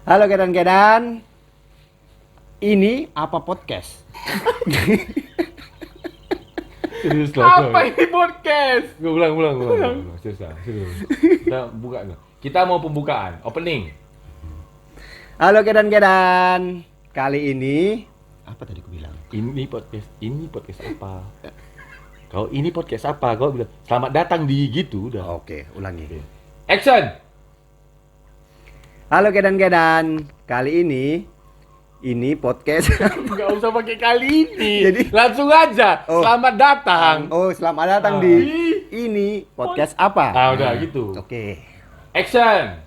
Halo Kedan-kedan, ini apa podcast? Serius lah. Apa ini podcast? Gue ulang. Serius. Kita buka dong. Kita mau pembukaan, opening. Halo Kedan-kedan, kali ini apa tadi aku bilang? Ini podcast apa? Kalau ini podcast apa? Kau bilang selamat datang di gitu udah. Oke, ulangi. Action. Halo Kedan-kedan, kali ini podcast. Enggak usah pakai kali ini. Jadi langsung aja. Oh. Selamat datang. Oh, selamat datang di ini podcast apa? Udah gitu. Oke. Action.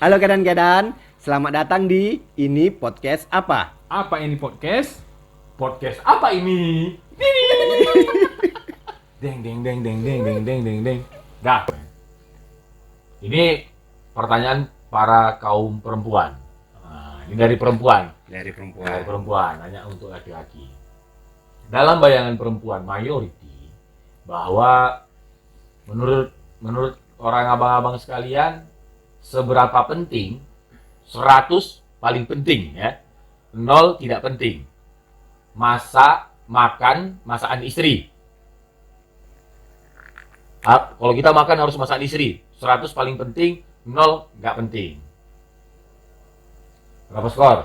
Halo Kedan-kedan, selamat datang di ini podcast apa? Apa ini podcast? Podcast apa ini? Deng. Dah. Ini pertanyaan para kaum perempuan. Nah, ini dari perempuan. Dari Dari perempuan, hanya untuk laki-laki. Dalam bayangan perempuan mayoriti bahwa menurut orang abang-abang sekalian, seberapa penting 100 paling penting ya. 0 tidak penting. Masakan istri. Kalau kita makan harus masakan istri. 100 paling penting, 0 nggak penting. Berapa skor?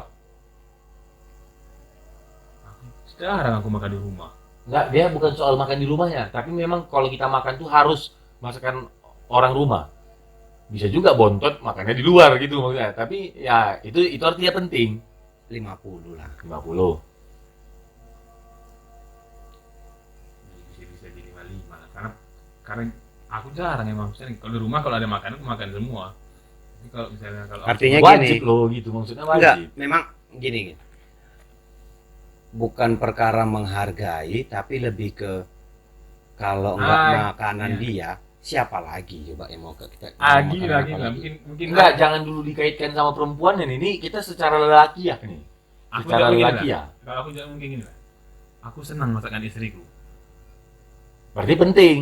Sekarang aku makan di rumah. Nggak, dia bukan soal makan di rumahnya. Tapi memang kalau kita makan tuh harus masakan orang rumah. Bisa juga bontot makannya di luar gitu maksudnya. Tapi ya itu artinya penting. 50 lah. 50. Bisa jadi 55 lah. Karena aku jarang emang. Misalnya, kalau di rumah kalau ada makanan aku makan semua. Tapi kalau misalnya Artinya Wajib gini. loh gitu maksudnya Enggak, wajib. memang gini. Bukan perkara menghargai, tapi lebih ke kalau enggak makanan iya. dia, siapa lagi coba yang mau ke kita? lagi makan lagi apa nggak mungkin Enggak, jangan dulu dikaitkan sama perempuan ini kita secara lelaki ya nih. Aku Secara jangan begini lelaki lah. ya. Kalau aku jangan mungkin gini lah. Aku senang masakan istriku. Berarti penting.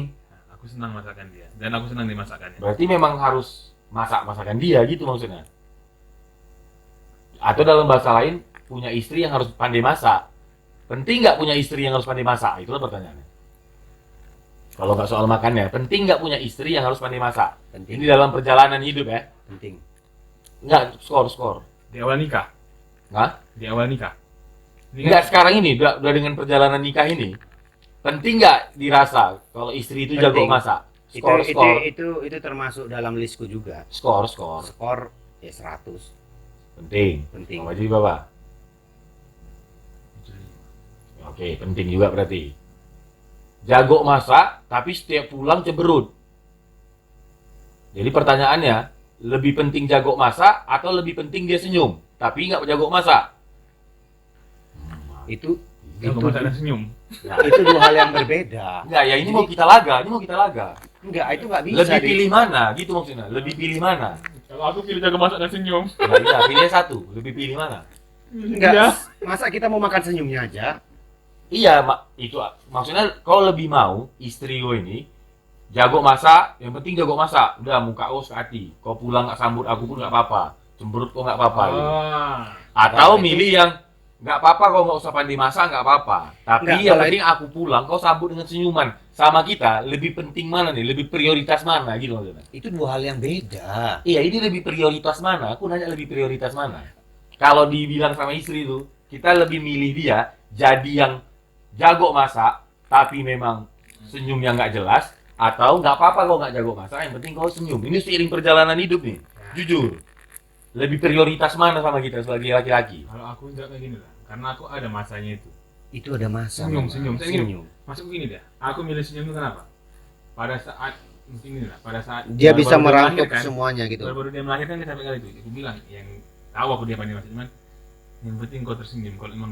Aku senang masakan dia dan aku senang dimasakannya. Berarti memang harus masakan dia gitu maksudnya. Atau dalam bahasa lain punya istri yang harus pandai masak. Penting nggak punya istri yang harus pandai masak? Itulah pertanyaannya. Kalau nggak soal makannya, penting nggak punya istri yang harus pandai masak? Penting. Ini dalam perjalanan hidup ya. Penting. Nggak, skor. Di awal nikah. Nggak? Di awal nikah. Ini kan- Nggak sekarang ini, udah dengan perjalanan nikah ini. Penting nggak dirasa kalau istri itu jago Penting. masak? Skor. Itu termasuk dalam listku juga. Skor. Skor ya 100. Penting. Penting. Sama jadi Bapak. Oke, penting juga berarti. Jago masak, tapi setiap pulang cemberut. Jadi pertanyaannya, lebih penting jago masak atau lebih penting dia senyum, tapi nggak jago masak? Itu Jago masak dan senyum. Nah, itu dua hal yang berbeda. enggak, ya ini mau kita laga. Enggak, itu enggak bisa. Lebih pilih mana, gitu maksudnya. Lebih pilih mana? Kalau aku pilih jago masak dan senyum. Nggak bisa, pilih satu. Lebih pilih mana? Enggak. Iya. Masa kita mau makan senyumnya aja? Iya, itu maksudnya kau lebih mau istri kau ini jago masak, yang penting jago masak. Udah muka kau sekati. Kau pulang nggak sambut aku pun nggak apa-apa. Cemberut kau nggak apa-apa. Gitu. Atau Kalau milih yang nggak apa-apa kau nggak usah pandai masak nggak apa-apa. Tapi Nggak, yang kalau penting aku pulang kau sambut dengan senyuman. Sama kita lebih penting mana nih? Lebih prioritas mana gitu maksudnya? itu dua hal yang beda. Iya, ini lebih prioritas mana? Aku nanya lebih prioritas mana? Kalau dibilang sama istri itu, kita lebih milih dia jadi yang jago masak, tapi memang senyumnya nggak jelas, atau nggak apa-apa kalau nggak jago masak, yang penting kau senyum. Ini seiring perjalanan hidup nih, jujur. Lebih prioritas mana sama kita sebagai laki-laki? Kalau aku jawab kayak gini lah, karena aku ada masanya itu. Itu ada masa. Senyum. Mama. Saya gini. Senyum. Masuk begini deh. Aku milih senyum itu kenapa? Pada saat mungkin ini lah, pada saat Dia bisa baru-baru merangkul melahirkan, semuanya gitu. Baru-baru dia melahirkan dia sampai kali itu. Aku bilang yang tahu aku dia pandai masak cuman yang penting kau tersenyum. Kalau emang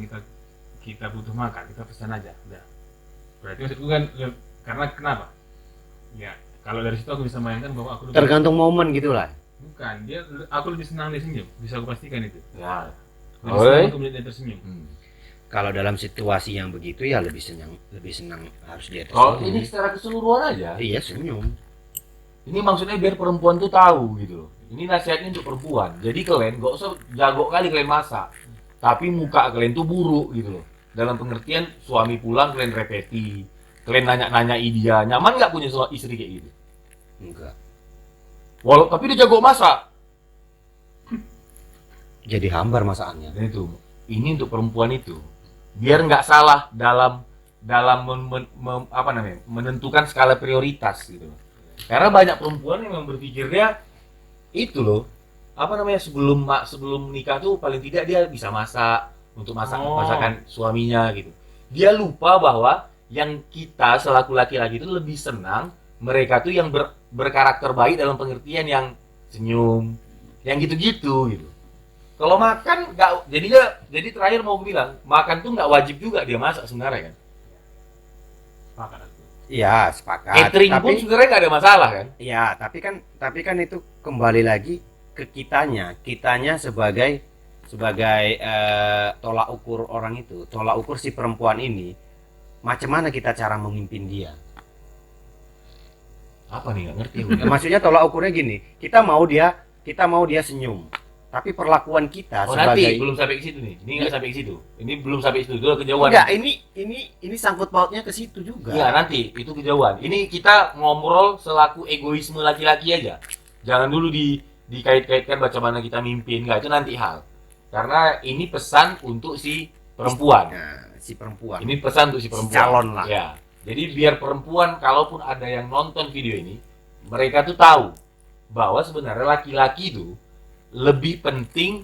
kita butuh makan, kita pesan aja. Udah. Berarti maksudku kan karena kenapa? Ya, kalau dari situ aku bisa bayangkan bahwa aku Tergantung momen gitu lah. bukan, aku lebih senang dia senyum. Bisa aku pastikan itu. Ya. Lebih senang aku melihat dia tersenyum. Kalau dalam situasi yang begitu ya lebih senang harus dia Kalau tersenyum. ini secara keseluruhan aja. Iya, senyum. Ini maksudnya biar perempuan tuh tahu gitu loh. Ini nasihatnya untuk perempuan. Jadi kalian gak usah jago kali kalian masak, tapi muka kalian tuh buruk gitu loh. Dalam pengertian suami pulang kalian repeti, kalian nanya-nanya dia, nyaman nggak punya istri kayak gitu? Enggak. Walau tapi dia jago masak. Jadi hambar masakannya. Dan itu, ini untuk perempuan itu, biar nggak salah dalam menentukan skala prioritas gitu. Karena banyak perempuan yang berpikirnya itu loh, sebelum nikah tuh paling tidak dia bisa masak untuk masakan suaminya gitu. Dia lupa bahwa yang kita selaku laki-laki itu lebih senang mereka tuh yang berkarakter baik dalam pengertian yang senyum, yang gitu-gitu gitu. Kalau makan nggak, jadi terakhir mau gue bilang, makan tuh nggak wajib juga dia masak sebenarnya kan. Sepakat aku. Iya, sepakat. Catering Tapi pun sebenarnya nggak ada masalah kan. ya, tapi kan itu kembali lagi ke kitanya sebagai tolak ukur orang itu, tolak ukur si perempuan ini, macam mana kita cara memimpin dia. Apa nih nggak ngerti. Maksudnya tolak ukurnya gini, kita mau dia senyum, tapi perlakuan kita Oh sebagai nanti belum sampai ke situ nih. Ini nggak sampai ke situ. Ini belum sampai ke situ. Itu kejauhan. enggak, ini sangkut pautnya ke situ juga. Iya nanti itu kejauhan. Ini kita ngobrol selaku egoisme laki-laki aja. Jangan dulu dikait-kaitkan bagaimana kita mimpin. Nggak, itu nanti hal. Karena ini pesan untuk si perempuan. Nah, si perempuan. Ini pesan untuk si perempuan. calon lah. Ya. Jadi biar perempuan kalaupun ada yang nonton video ini, mereka tuh tahu bahwa sebenarnya laki-laki itu lebih penting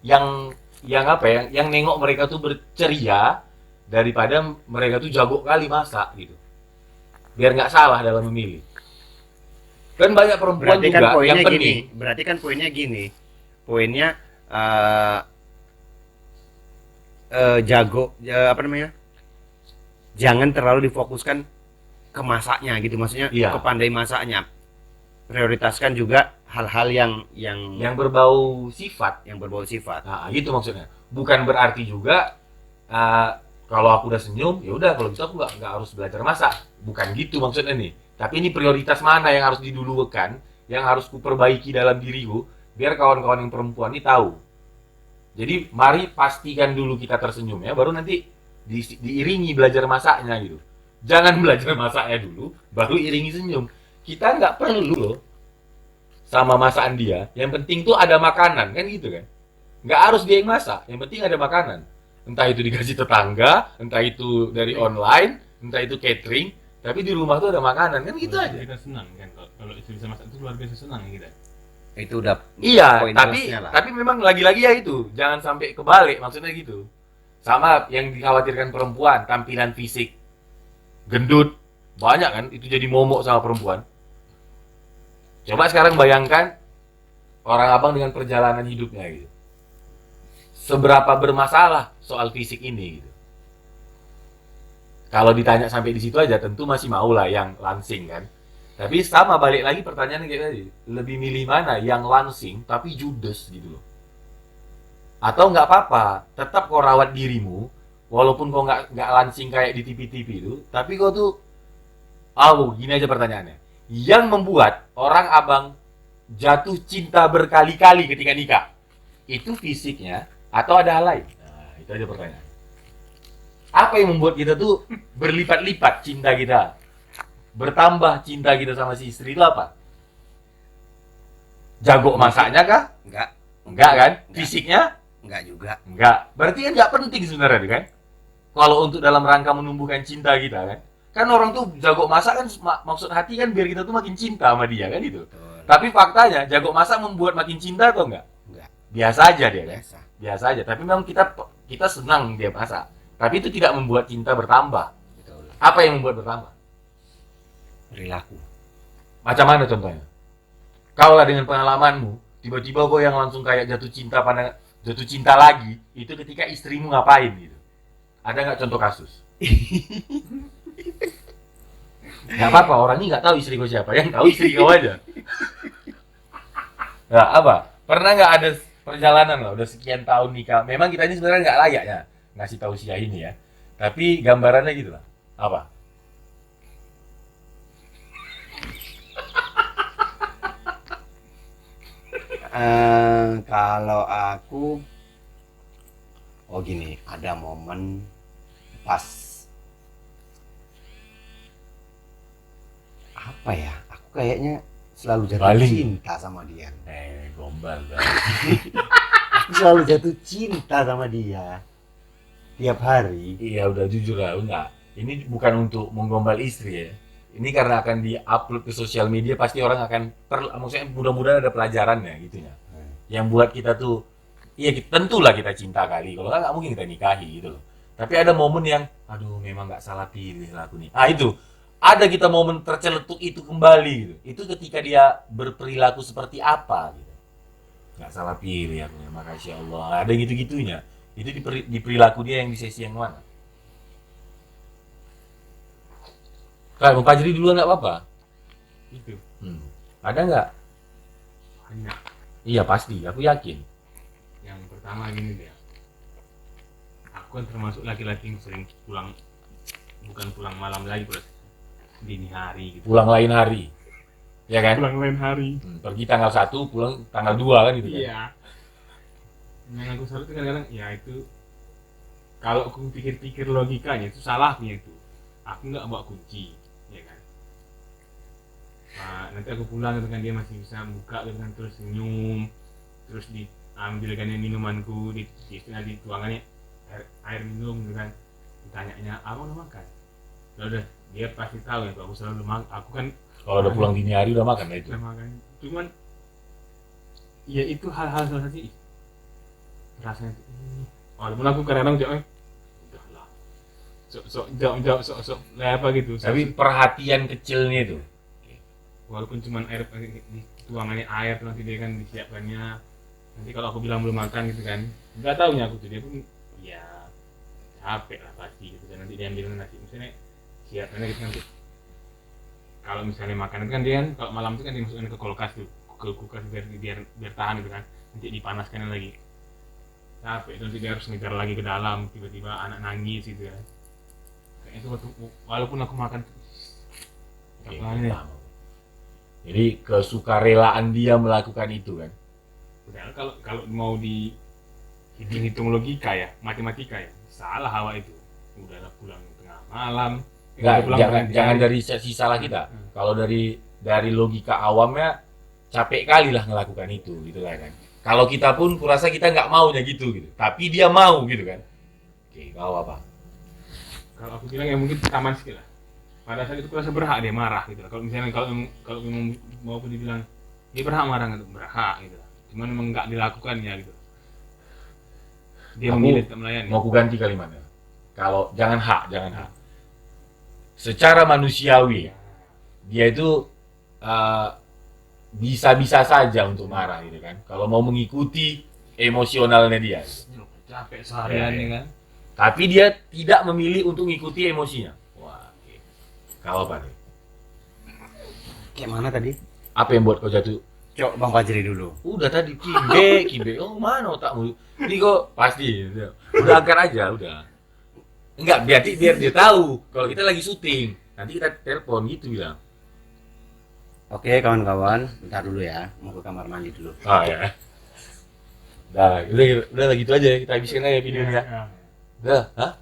yang nengok mereka tuh berceria daripada mereka tuh jago kali masak gitu. Biar nggak salah dalam memilih. Kan banyak perempuan Berarti juga kan poinnya yang gini. penting. Berarti kan poinnya gini. Poinnya jangan terlalu difokuskan ke masaknya gitu, maksudnya Iya. ke pandai masaknya. Prioritaskan juga hal-hal Yang berbau sifat. yang berbau sifat. Nah, gitu maksudnya. Bukan berarti juga kalau aku udah senyum, ya udah kalau gitu aku nggak harus belajar masak. Bukan gitu maksudnya nih. Tapi ini prioritas mana yang harus didulukan, yang harus kuperbaiki dalam diriku, biar kawan-kawan yang perempuan ini tahu. Jadi mari pastikan dulu kita tersenyum ya, baru nanti diiringi belajar masaknya gitu. Jangan belajar masaknya dulu, baru iringi senyum. Kita nggak perlu loh sama masakan dia. Yang penting tuh ada makanan kan gitu kan. Nggak harus dia yang masak, yang penting ada makanan. Entah itu dikasih tetangga, entah itu dari online, entah itu catering, tapi di rumah tuh ada makanan kan gitu aja. Kita senang kan kalau istri bisa masak itu luar biasa senang kita. Itu udah Iya, poin tapi plusnya lah. tapi memang lagi-lagi ya itu, jangan sampai kebalik maksudnya gitu. Sama yang dikhawatirkan perempuan, tampilan fisik gendut, banyak kan itu jadi momok sama perempuan. Coba sekarang bayangkan orang abang dengan perjalanan hidupnya gitu. Seberapa bermasalah soal fisik ini gitu. Kalau ditanya sampai di situ aja tentu masih mau lah yang langsing kan. Tapi sama balik lagi pertanyaannya kayak tadi, lebih milih mana yang langsing tapi judes gitu loh. Atau nggak apa-apa, tetap kau rawat dirimu, walaupun kau nggak langsing kayak di TV-TV itu, tapi kau tuh, gini aja pertanyaannya, yang membuat orang abang jatuh cinta berkali-kali ketika nikah, itu fisiknya atau ada hal lain? Nah, itu aja pertanyaan. Apa yang membuat kita tuh berlipat-lipat cinta kita? Bertambah cinta kita sama si istri itu apa? Jago masaknya kah? Enggak Enggak kan? Enggak. Fisiknya? enggak juga. Enggak. Berarti kan enggak penting sebenarnya kan? Kalau untuk dalam rangka menumbuhkan cinta kita kan? Kan orang tuh jago masak kan maksud hati kan biar kita tuh makin cinta sama dia kan itu. Betul. Tapi faktanya jago masak membuat makin cinta atau enggak? Enggak. Biasa aja dia kan? Biasa. Biasa aja. Tapi memang kita senang dia masak. Tapi itu tidak membuat cinta bertambah. Betul. Apa yang membuat bertambah? Perilaku. Macam mana contohnya? Kau lah dengan pengalamanmu, tiba-tiba kau yang langsung kayak jatuh cinta lagi, itu ketika istrimu ngapain gitu. Ada nggak contoh kasus? Nggak apa-apa, orang ini nggak tahu istri kau siapa, yang tahu istri kau aja. Nah, apa? Pernah nggak ada perjalanan lah, udah sekian tahun nikah. Memang kita ini sebenarnya nggak layak ya ngasih tahu usia ini ya. Tapi gambarannya gitu lah. Apa? Kalau aku, oh gini, ada momen pas apa ya? Aku kayaknya selalu jatuh Paling. cinta sama dia. Gombal kan. Aku selalu jatuh cinta sama dia. Tiap hari. Iya udah jujur lah, enggak. Ini bukan untuk menggombal istri ya. Ini karena akan di-upload ke sosial media, pasti orang akan maksudnya mudah-mudahan ada pelajarannya gitu ya. Yang buat kita tuh, iya tentulah kita cinta kali. Kalau nggak mungkin kita nikahi gitu loh. Tapi ada momen yang, aduh memang nggak salah pilih lah aku nih. Ah itu, ada kita momen terceletuk itu kembali gitu. Itu ketika dia berperilaku seperti apa gitu. Nggak salah pilih aku ya, makasih Allah. Ada gitu-gitunya. Itu di perilaku dia yang di sesi yang mana? Kalau mau Fajri duluan nggak apa-apa. Itu Ada nggak? banyak. Iya pasti, aku yakin. Yang pertama gini dia, aku kan termasuk laki-laki yang sering pulang, bukan pulang malam lagi, bro, dini hari gitu. Pulang lain hari, ya kan? Pulang lain hari. Pergi tanggal 1, pulang tanggal 2 kan gitu kan? Iya. Yang aku salut itu kadang-kadang, ya itu kalau aku pikir-pikir logikanya itu salahnya itu. Aku nggak bawa kunci, ya kan? Nah, nanti aku pulang dengan dia masih bisa buka dengan terus senyum, terus diambilkannya minumanku, dituangannya air minum gitu kan. Ditanyanya apa mau makan? Ya udah, dia pasti tahu ya, aku selalu makan. Aku kan Kalau udah pulang dini hari udah makan lah itu. udah makan. Cuman ya itu hal-hal salah sih. Rasanya walaupun aku kadang-kadang jawab udahlah, sok apa gitu. Tapi perhatian kecilnya itu. Walaupun cuman air, tuangannya air, nanti dia kan disiapkannya. Nanti kalau aku bilang belum makan gitu kan, nggak taunya aku tuh dia pun ya capek lah pasti gitu kan. Nanti dia ambil nasi misalnya siapkannya gitu nanti. Kalau misalnya makanan kan dia kan kalau malam itu kan dimasukkan ke kulkas tuh, ke kulkas biar tahan gitu kan. Nanti dipanaskan lagi. Capek, nanti dia harus ngejar lagi ke dalam, tiba-tiba anak nangis gitu kan. Kayak itu walaupun aku makan Oke, apanya. paham. Jadi kesukarelaan dia melakukan itu kan. Padahal kalau mau dihitung logika ya, matematika ya, salah Hawa itu. Udahlah pulang tengah malam. Enggak, pulang jangan dari sisi salah kita. Kalau dari logika awamnya capek kali lah ngelakukan itu gitu kan. Kalau kita pun kurasa kita nggak maunya gitu. Tapi dia mau gitu kan. Oke, kau apa? Kalau aku bilang ya mungkin taman sedikit lah. Pada saat itu kurasa berhak dia marah gitu lah. Kalau misalnya kalau memang mau pun dibilang dia berhak marah gitu, berhak gitu lah. Cuman memang nggak dilakukannya gitu. Dia Aku memilih tak melayani. Mau ku ganti kalimatnya. Kalau jangan hak. Secara manusiawi dia itu bisa-bisa saja untuk marah gitu kan. Kalau mau mengikuti emosionalnya dia. Capek seharian Ya. kan. Tapi dia tidak memilih untuk mengikuti emosinya. Wah, oke. Kau apa nih? Kayak mana tadi? Apa yang buat kau jatuh? Cok, Bang Fajri dulu. Udah tadi kibe. Oh, mana otakmu? Ini kok pasti. Udah angkat aja, udah. Enggak, biar dia tahu kalau kita lagi syuting. Nanti kita telepon gitu bilang. Oke, kawan-kawan, bentar dulu ya. Mau ke kamar mandi dulu. Ah ya. Udah gitu aja kita habiskan aja videonya. Udah, hah?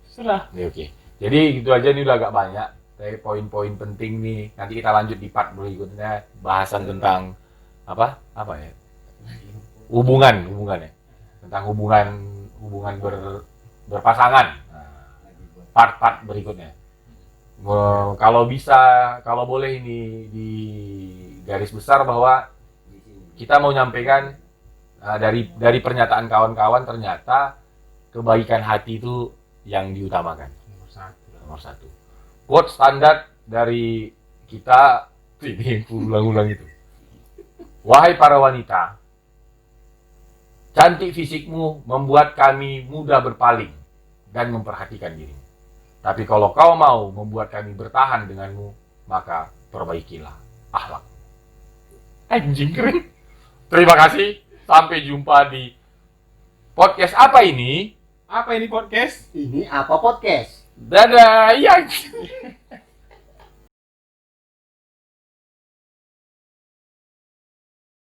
Serah. Ya, oke. Jadi gitu aja nih udah agak banyak. Dari poin-poin penting nih. Nanti kita lanjut di part berikutnya bahasan tentang apa? Apa ya? Hubungan ya. Tentang hubungan berpasangan. Nah, part-part berikutnya. Kalau boleh ini di garis besar bahwa kita mau nyampaikan dari pernyataan kawan-kawan ternyata kebaikan hati itu yang diutamakan. Nomor satu. Quote standar dari kita ini ulang-ulang itu. Wahai para wanita, cantik fisikmu membuat kami mudah berpaling dan memperhatikan dirimu. Tapi kalau kau mau membuat kami bertahan denganmu, maka perbaikilah akhlak. Anjing keren. Terima kasih. Sampai jumpa di podcast apa ini? Apa ini podcast? Ini apa podcast? Dadah. Ya.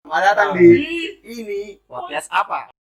Selamat datang di ini podcast apa?